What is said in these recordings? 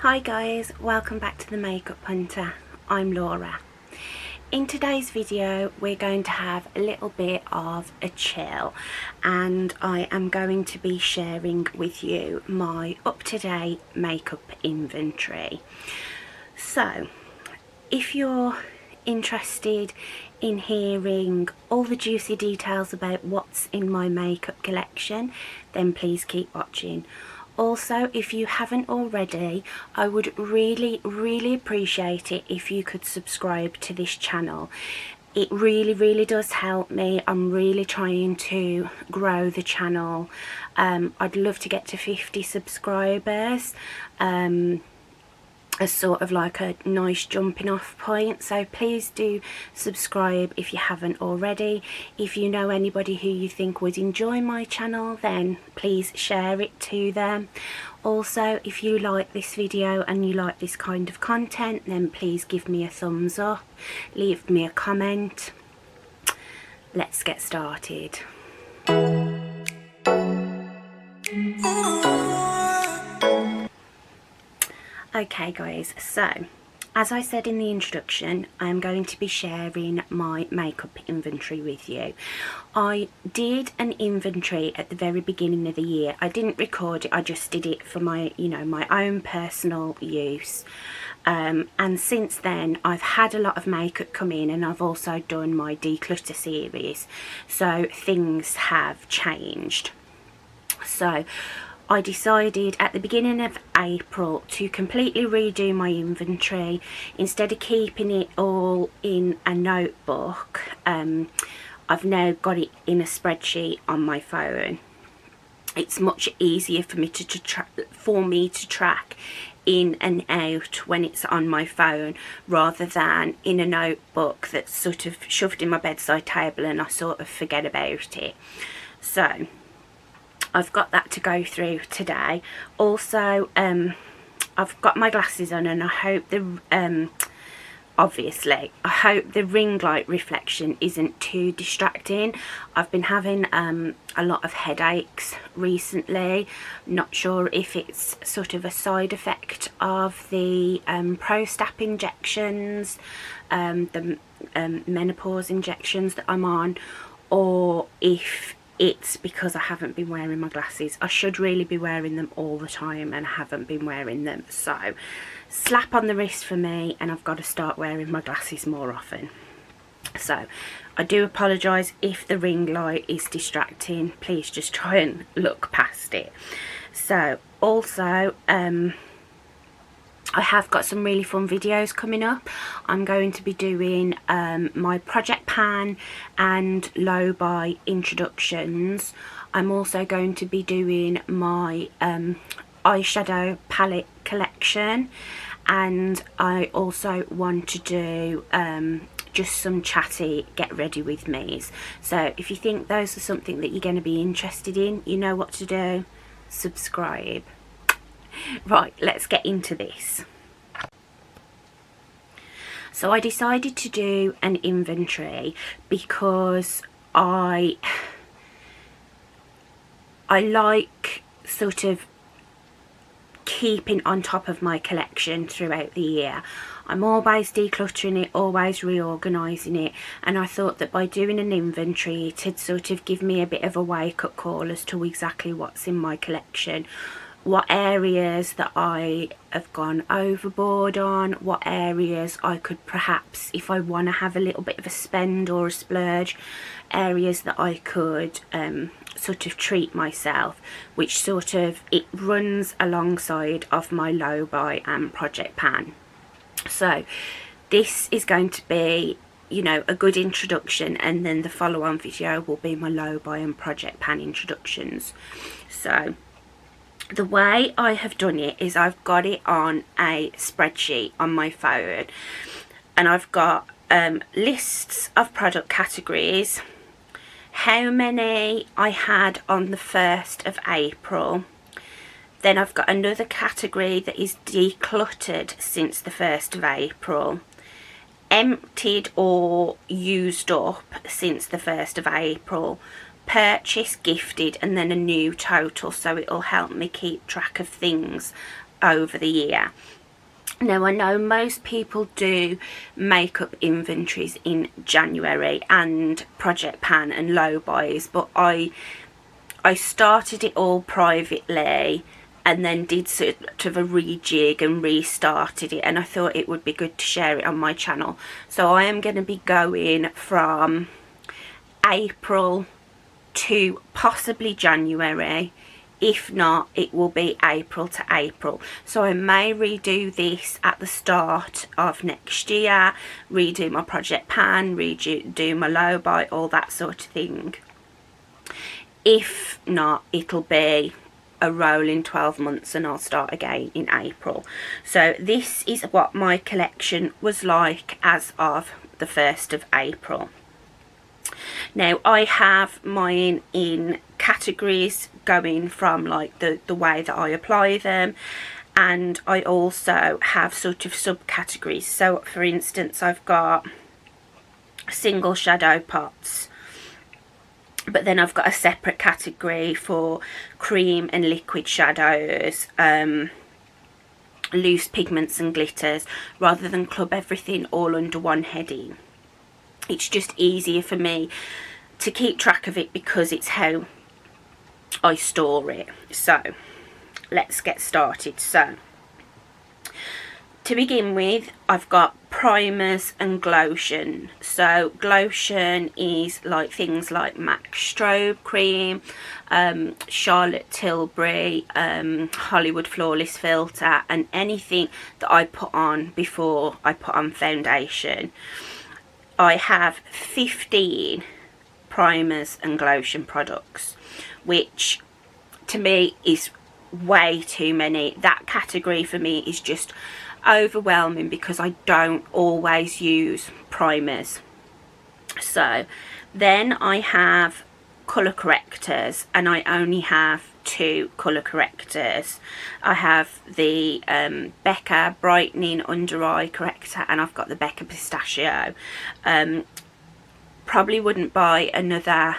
Hi guys, welcome back to the Makeup Hunter. I'm Laura. In today's video we're going to have a little bit of a chill, and I am going to be sharing with you my up-to-date makeup inventory. So if you're interested in hearing all the juicy details about what's in my makeup collection, then please keep watching. Also, if you haven't already, I would really appreciate it if you could subscribe to this channel. It really does help me. I'm really trying to grow the channel. I'd love to get to 50 subscribers as sort of like a nice jumping off point, so please do subscribe if you haven't already. If you know anybody who you think would enjoy my channel, then please share it to them. Also, if you like this video and you like this kind of content, then please give me a thumbs up, leave me a comment. Let's get started. Okay guys, so as I said in the introduction, I am going to be sharing my makeup inventory with you. I did an inventory at the very beginning of the year. I didn't record it, I just did it for my, my own personal use. And since then I've had a lot of makeup come in, and I've also done my declutter series, so things have changed. So I decided at the beginning of April to completely redo my inventory. Instead of keeping it all in a notebook, I've now got it in a spreadsheet on my phone. It's much easier for me to track in and out when it's on my phone, rather than in a notebook that's sort of shoved in my bedside table and I sort of forget about it. So I've got that to go through today. Also, I've got my glasses on, and I hope the obviously I hope the ring light reflection isn't too distracting. I've been having a lot of headaches recently. Not sure if it's sort of a side effect of the Pro-Stap injections, the menopause injections that I'm on, or if it's because I haven't been wearing my glasses. I should really be wearing them all the time, and I haven't been wearing them, so slap on the wrist for me, and I've got to start wearing my glasses more often. So I do apologise if the ring light is distracting. Please just try and look past it. So also I have got some really fun videos coming up. I'm going to be doing my project pan and LiQWYD introductions. I'm also going to be doing my eyeshadow palette collection, and I also want to do just some chatty get ready with me's. So if you think those are something that you're going to be interested in, you know what to do. Subscribe. Right, let's get into this. So I decided to do an inventory because I like sort of keeping on top of my collection throughout the year. I'm always decluttering it, always reorganising it, and I thought that by doing an inventory it'd sort of give me a bit of a wake-up call as to exactly what's in my collection, what areas that I have gone overboard on, what areas I could perhaps, if I want to have a little bit of a spend or a splurge, areas that I could sort of treat myself, which sort of, it runs alongside of my LiQWYD and project pan. So this is going to be, a good introduction, and then the follow-on video will be my LiQWYD and project pan introductions. So the way I have done it is I've got it on a spreadsheet on my phone, and I've got lists of product categories, how many I had on the 1st of April. Then I've got another category that is decluttered since the 1st of April, emptied or used up since the 1st of April, purchase, gifted, and then a new total, so it'll help me keep track of things over the year. Now, I know most people do makeup inventories in January and Project Pan and low buys, but I started it all privately and then did sort of a rejig and restarted it, and I thought it would be good to share it on my channel. So I am going to be going from April to possibly January. If not, it will be April to April. So I may redo this at the start of next year, redo my Project Pan, redo my low buy, all that sort of thing. If not, it'll be a rolling 12 months and I'll start again in April. So this is what my collection was like as of the 1st of April. Now, I have mine in categories going from like the way that I apply them, and I also have sort of subcategories. So for instance, I've got single shadow pots, but then I've got a separate category for cream and liquid shadows, loose pigments and glitters, rather than club everything all under one heading. It's just easier for me to keep track of it because it's how I store it. So let's get started. So to begin with, I've got primers and glotion. So glotion is like things like MAC Strobe Cream, Charlotte Tilbury, Hollywood Flawless Filter, and anything that I put on before I put on foundation. I have 15 primers and glotion products, which to me is way too many. That category for me is just overwhelming because I don't always use primers. So then I have colour correctors, and I only have 2 colour correctors. I have the Becca Brightening Under Eye Corrector, and I've got the Becca Pistachio. Probably wouldn't buy another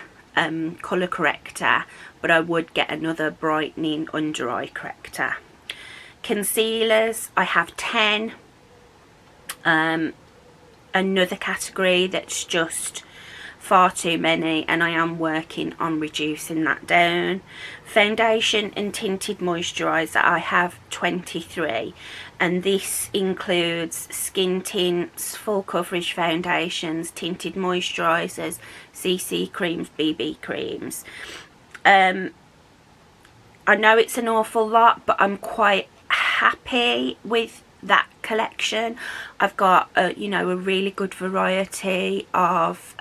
colour corrector, but I would get another brightening under eye corrector. Concealers, I have 10. Another category that's just far too many, and I am working on reducing that down. Foundation and tinted moisturizer, I have 23, and this includes skin tints, full coverage foundations, tinted moisturizers, CC creams, BB creams. I know it's an awful lot, but I'm quite happy with that collection. I've got you know, a really good variety of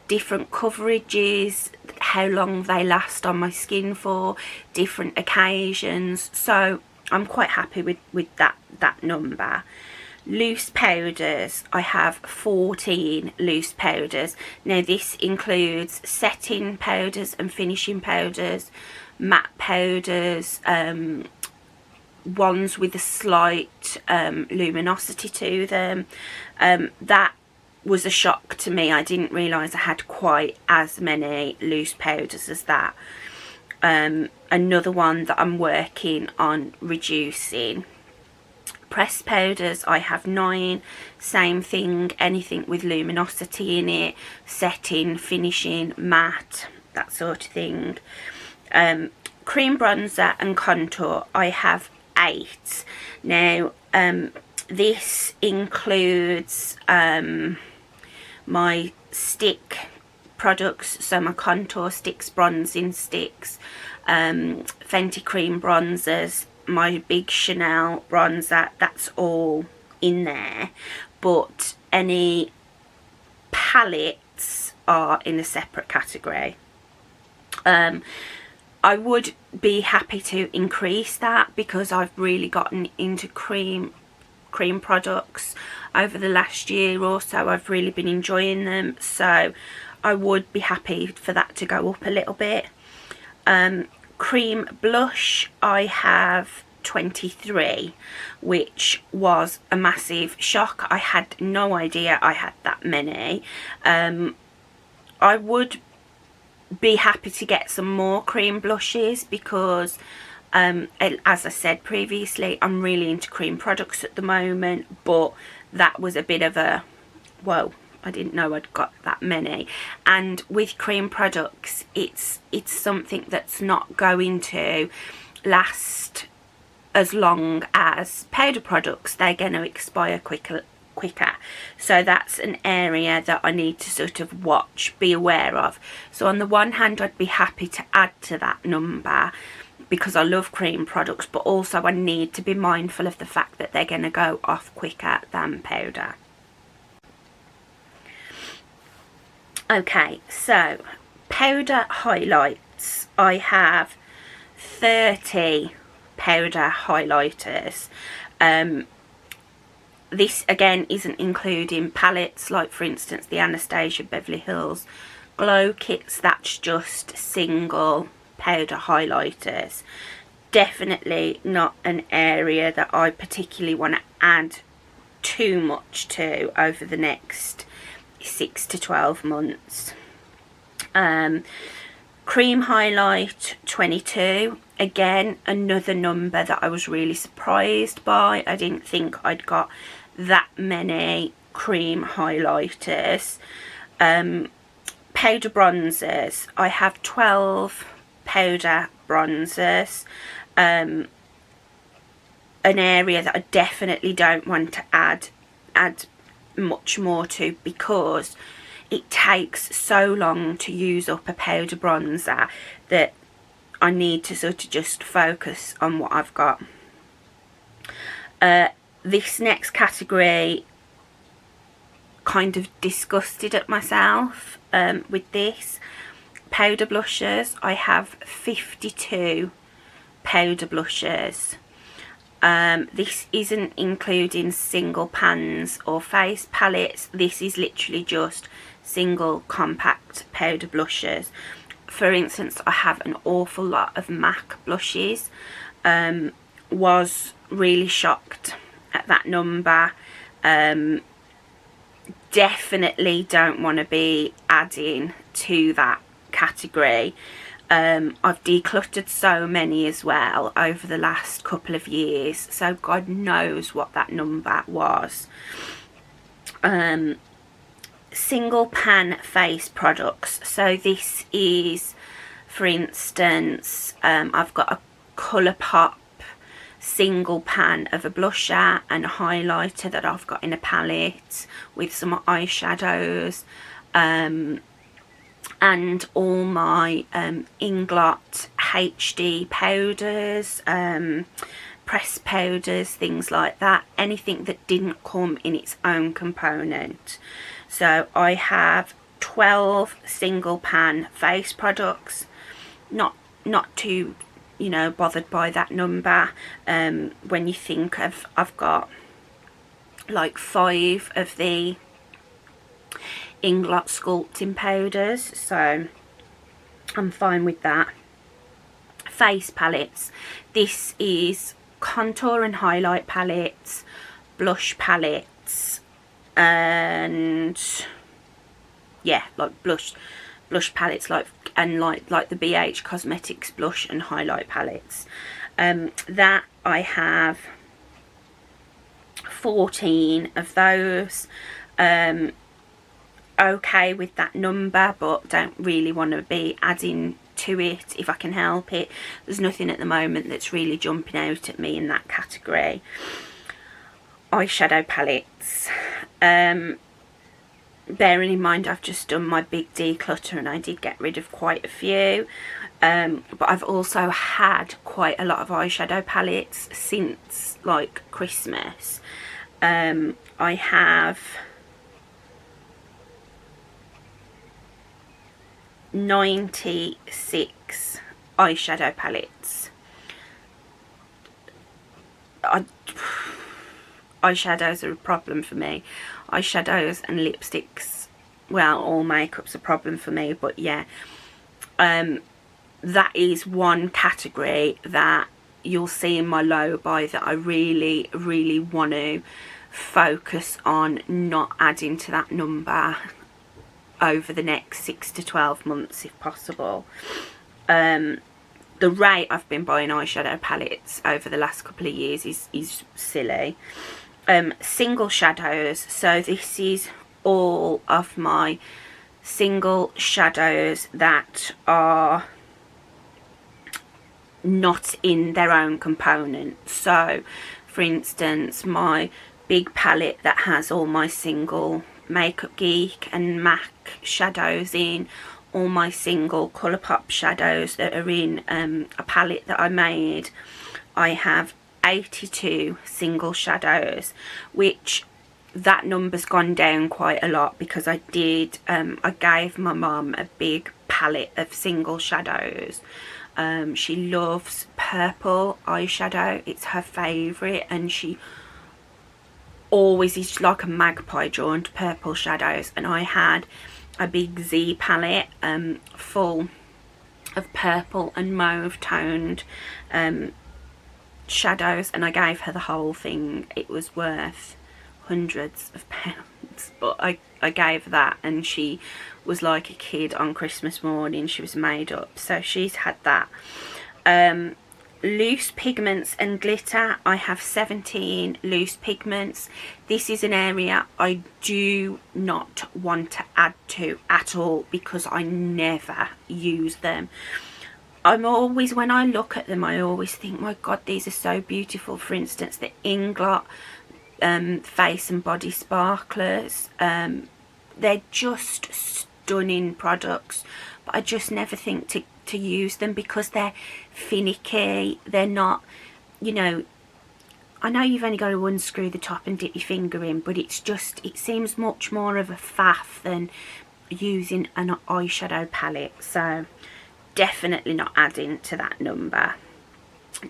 different coverages, how long they last on my skin for, different occasions, so I'm quite happy with that number. Loose powders, I have 14 loose powders. Now this includes setting powders and finishing powders, matte powders, ones with a slight luminosity to them. That was a shock to me. I didn't realise I had quite as many loose powders as that. Another one that I'm working on reducing. Pressed powders, I have 9. Same thing, anything with luminosity in it, setting, finishing, matte, that sort of thing. Cream bronzer and contour, I have 8. Now this includes my stick products, so my contour sticks, bronzing sticks, Fenty cream bronzers, my big Chanel bronzer, that's all in there, but any palettes are in a separate category. I would be happy to increase that because I've really gotten into cream products over the last year or so. I've really been enjoying them, so I would be happy for that to go up a little bit. Cream blush, I have 23, which was a massive shock. I had no idea I had that many. I would be happy to get some more cream blushes because as I said previously, I'm really into cream products at the moment, but that was a bit of a, whoa, I didn't know I'd got that many. And with cream products, it's something that's not going to last as long as powder products. They're going to expire quicker. So that's an area that I need to sort of watch, be aware of. So on the one hand, I'd be happy to add to that number because I love cream products, but also I need to be mindful of the fact that they're going to go off quicker than powder. Okay, so powder highlights. I have 30 powder highlighters. This again isn't including palettes, like for instance the Anastasia Beverly Hills Glow Kits. That's just single powder highlighters. Definitely not an area that I particularly want to add too much to over the next 6 to 12 months. Cream highlight 22, again another number that I was really surprised by. I didn't think I'd got that many cream highlighters. Powder bronzers, I have 12 powder bronzers. An area that I definitely don't want to add much more to because it takes so long to use up a powder bronzer that I need to sort of just focus on what I've got. This next category, kind of disgusted at myself with this. Powder blushes, I have 52 powder blushes. This isn't including single pans or face palettes. This is literally just single compact powder blushes. For instance, I have an awful lot of MAC blushes. Was really shocked at that number. Definitely don't want to be adding to that category. I've decluttered so many as well over the last couple of years, so God knows what that number was. Single pan face products, so this is, for instance, I've got a Colourpop single pan of a blusher and a highlighter that I've got in a palette with some eyeshadows, and all my Inglot HD powders, press powders, things like that, anything that didn't come in its own component. So I have 12 single pan face products. Not too, you know, bothered by that number. When you think of, I've got like 5 of the Inglot sculpting powders, so I'm fine with that. Face palettes, this is contour and highlight palettes, blush palettes, and yeah, like blush palettes, like the BH Cosmetics blush and highlight palettes. That I have 14 of those. Okay with that number, but don't really want to be adding to it if I can help it. There's nothing at the moment that's really jumping out at me in that category. Eyeshadow palettes, bearing in mind I've just done my big declutter and I did get rid of quite a few, but I've also had quite a lot of eyeshadow palettes since like Christmas. I have 96 eyeshadow palettes. Eyeshadows are a problem for me. Eyeshadows and lipsticks, well, all makeup's a problem for me, but yeah, that is one category that you'll see in my low buy that I really want to focus on not adding to that number. over the next 6 to 12 months if possible. The rate I've been buying eyeshadow palettes over the last couple of years is silly. Single shadows, so this is all of my single shadows that are not in their own component. So for instance, my big palette that has all my single Makeup Geek and MAC shadows in, all my single Colourpop shadows that are in a palette that I made. I have 82 single shadows, which that number's gone down quite a lot because I gave my mum a big palette of single shadows. She loves purple eyeshadow, it's her favourite, and she always is like a magpie drawn to purple shadows. And I had a big Z palette full of purple and mauve toned shadows, and I gave her the whole thing. It was worth hundreds of pounds, but I gave that, and she was like a kid on Christmas morning. She was made up, so she's had that. Loose pigments and glitter, I have 17 loose pigments. This is an area I do not want to add to at all because I never use them. I'm always, when I look at them, I always think, my god, these are so beautiful. For instance, the Inglot face and body sparklers, they're just stunning products, but I just never think to use them because they're finicky. They're not, you know, I know you've only got to unscrew the top and dip your finger in, but it's just, it seems much more of a faff than using an eyeshadow palette. So definitely not adding to that number.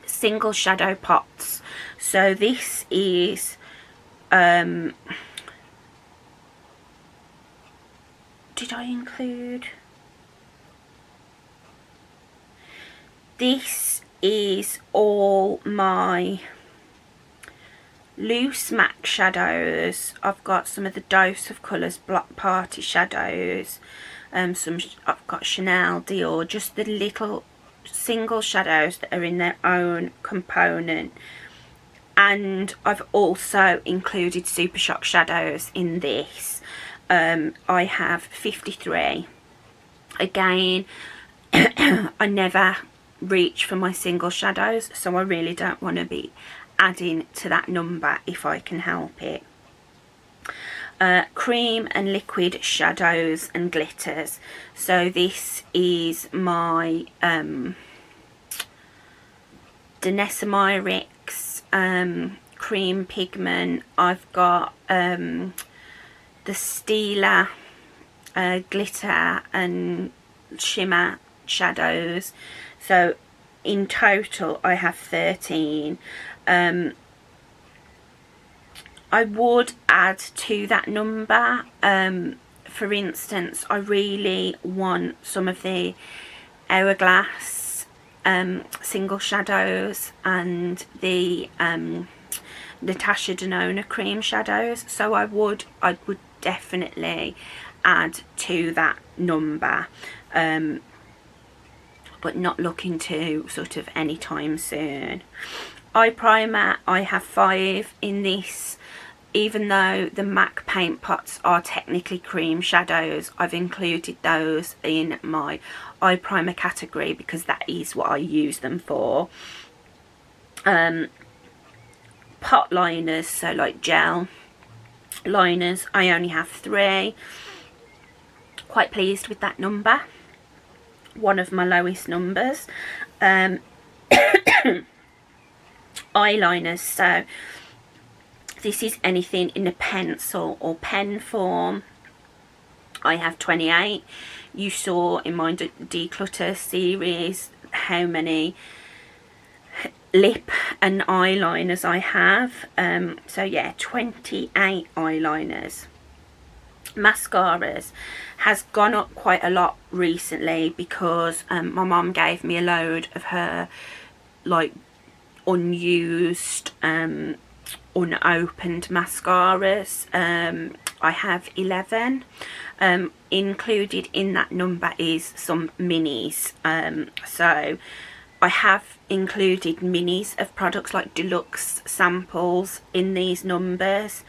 Single shadow pots, so this is did I include, this is all my loose MAC shadows. I've got some of the Dose of Colours Block Party shadows, some I've got Chanel, Dior, just the little single shadows that are in their own component. And I've also included Super Shock shadows in this. I have 53. Again, I never reach for my single shadows, so I really don't want to be adding to that number if I can help it. Cream and liquid shadows and glitters, so this is my Denesamyrix cream pigment. I've got the Stila glitter and shimmer shadows, so in total I have 13. I would add to that number. For instance, I really want some of the Hourglass single shadows and the Natasha Denona cream shadows, so I would definitely add to that number, but not looking to sort of anytime soon. Eye primer, I have 5 in this. Even though the MAC paint pots are technically cream shadows, I've included those in my eye primer category because that is what I use them for. Pot liners, so like gel liners, I only have 3. Quite pleased with that number, one of my lowest numbers. Eyeliners, so this is anything in a pencil or pen form. I have 28. You saw in my declutter series how many lip and eyeliners I have. So yeah, 28 eyeliners. Mascaras has gone up quite a lot recently because my mum gave me a load of her like unused unopened mascaras. I have 11. Included in that number is some minis. So I have included minis of products like deluxe samples in these numbers.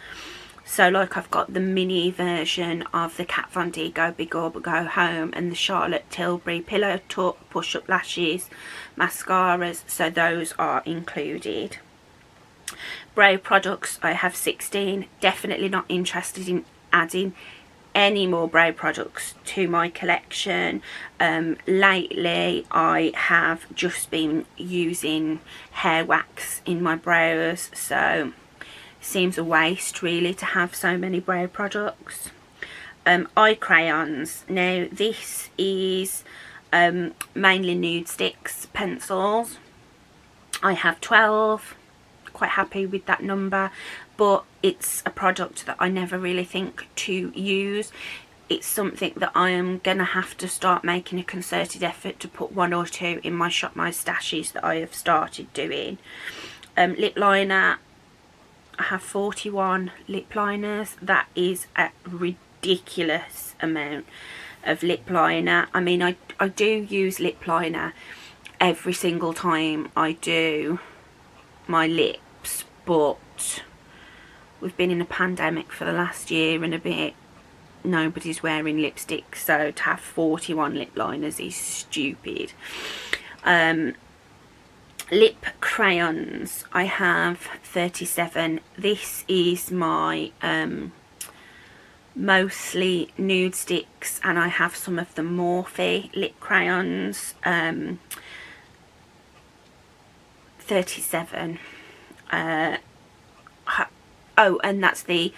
So like I've got the mini version of the Kat Von D Go Big or Go Home and the Charlotte Tilbury Pillow Talk Push Up Lashes mascaras, so those are included. Brow products, I have 16. Definitely not interested in adding any more brow products to my collection. Lately I have just been using hair wax in my brows, so seems a waste really to have so many brow products. Eye crayons, now this is mainly nude sticks pencils. I have 12. Quite happy with that number, but it's a product that I never really think to use. It's something that I am gonna have to start making a concerted effort to put 1 or 2 in my Shop My Stashes that I have started doing. Lip liner, I have 41 lip liners. That is a ridiculous amount of lip liner. I mean, I do use lip liner every single time I do my lips, but we've been in a pandemic for the last year and a bit. Nobody's wearing lipstick, so to have 41 lip liners is stupid. Lip crayons, I have 37. This is my mostly nude sticks, and I have some of the Morphe lip crayons. 37. Oh, and that's the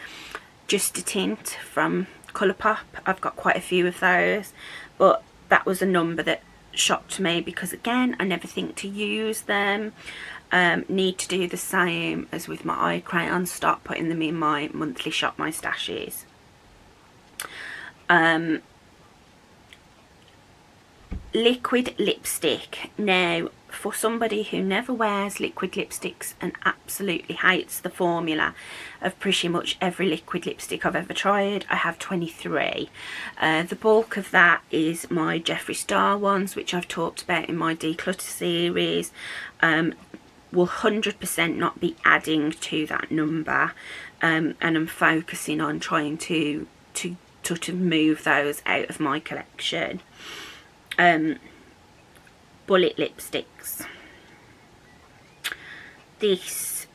Just a Tint from Colourpop. I've got quite a few of those, but that was a number that shocked me because again I never think to use them. Need to do the same as with my eye crayons, start putting them in my monthly Shop My Stashes. Liquid lipstick. Now, for somebody who never wears liquid lipsticks and absolutely hates the formula of pretty much every liquid lipstick I've ever tried, I have 23. The bulk of that is my Jeffree Star ones, which I've talked about in my Declutter series. Will 100% not be adding to that number, and I'm focusing on trying to sort of move those out of my collection. Bullet lipsticks. This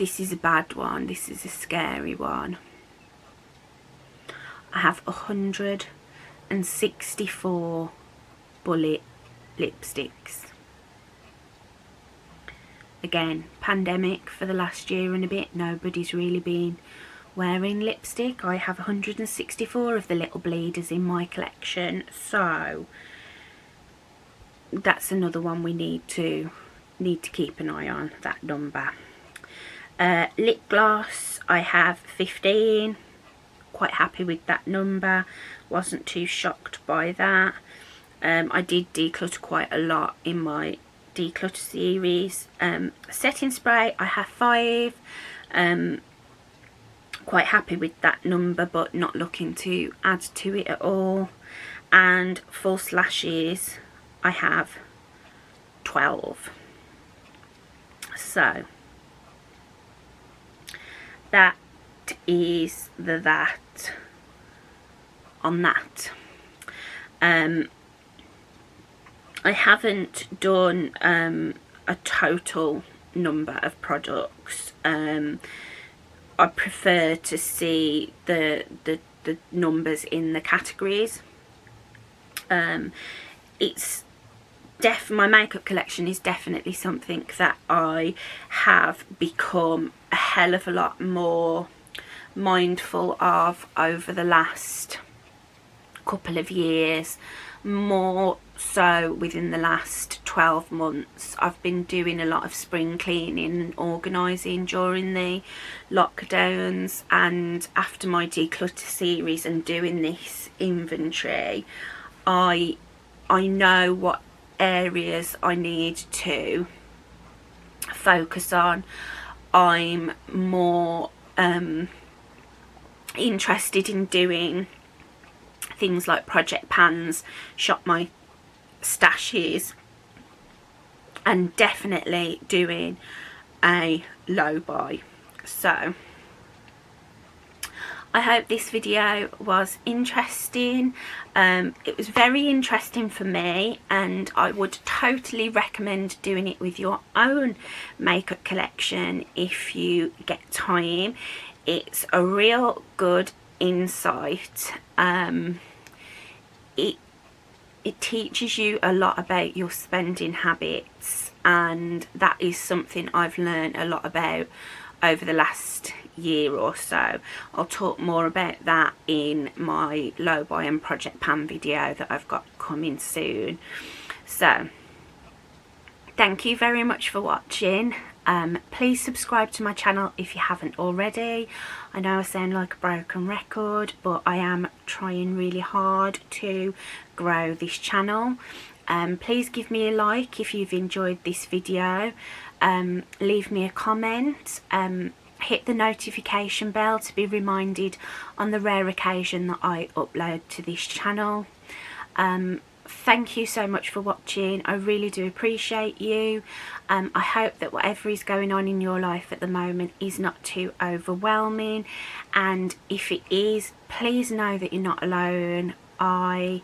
is a bad one. This is a scary one. I have 164 bullet lipsticks. Again, pandemic for the last year and a bit, nobody's really been wearing lipstick. I have 164 of the little bleeders in my collection, so that's another one we need to keep an eye on, that number. Lip gloss, I have 15. Quite happy with that number, wasn't too shocked by that. I did declutter quite a lot in my Declutter series. Setting spray, I have 5. Quite happy with that number, but not looking to add to it at all. And false lashes, I have 12. So that is that on that. I haven't done a total number of products. I prefer to see the numbers in the categories. It's my makeup collection is definitely something that I have become a hell of a lot more mindful of over the last couple of years, more so within the last 12 months. I've been doing a lot of spring cleaning and organising during the lockdowns, and after my declutter series and doing this inventory, I know what areas I need to focus on. I'm more interested in doing things like project pans, shop my stashes, and definitely doing a low buy. So I hope this video was interesting. It was very interesting for me, and I would totally recommend doing it with your own makeup collection if you get time. It's a real good insight. It teaches you a lot about your spending habits, and that is something I've learned a lot about over the last year or so. I'll talk more about that in my low buy and project pan video that I've got coming soon. So thank you very much for watching. Please subscribe to my channel if you haven't already. I know I sound like a broken record, but I am trying really hard to grow this channel. Please give me a like if you've enjoyed this video. Leave me a comment. Hit the notification bell to be reminded on the rare occasion that I upload to this channel. Thank you so much for watching. I really do appreciate you. I hope that whatever is going on in your life at the moment is not too overwhelming, and if it is, please know that you're not alone. I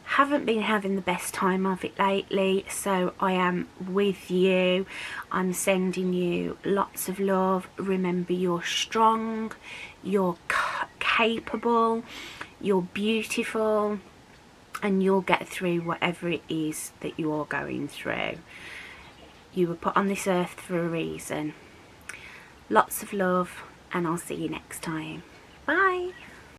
haven't been having the best time of it lately, so I am with you. I'm sending you lots of love. Remember, you're strong, you're capable, you're beautiful, and you'll get through whatever it is that you are going through. You were put on this earth for a reason. Lots of love, and I'll see you next time. Bye.